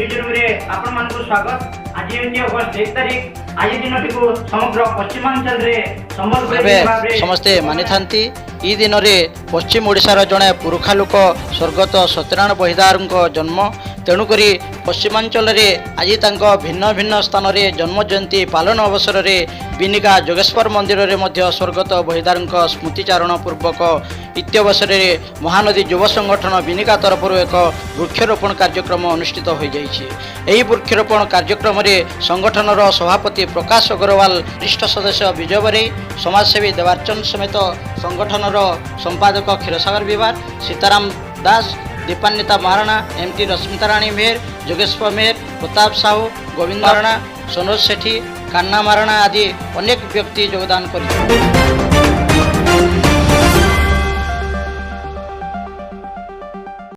News room रे आपण मान को स्वागत। आज एमती अगस्त 1 तारिख आज दिन को समग्र पश्चिमांचल रे संबलपुर समस्ते मानि थांती। ई दिन रे पश्चिम ओडिशार जड़े पुरुखा लोक स्वर्गत सत्यनारायण बहिदार जन्म। तेणुकरी पश्चिमांचल रे आज तांको भिन्न भिन्न स्थान रे जन्म जयंती पालन अवसर रे बिनिका जोगेश्वर मंदिर रे मध्य स्वर्गत बहिदार स्मृतिचारण पूर्वक इत्यवसर रे महानदी युव संगठन बिनिका तरफ एक वृक्षरोपण कार्यक्रम अनुष्ठित हो जाइछि। एही वृक्षरोपण कार्यक्रम रे संगठन सभापति प्रकाश अग्रवाल, वरिष्ठ सदस्य विजय बरई, समाजसेवी देवार्चन समेत संगठन संपादक क्षीरसागर विवार, सीताराम दास, दीपान्विता महाराणा, एमटी रश्मिता राणी मेहर, जोगेश्वर मेहर, प्रताप साहू, गोविंद राणा, सनोज सेठी, कान्ना महाराणा आदि अनेक व्यक्ति योगदान कर।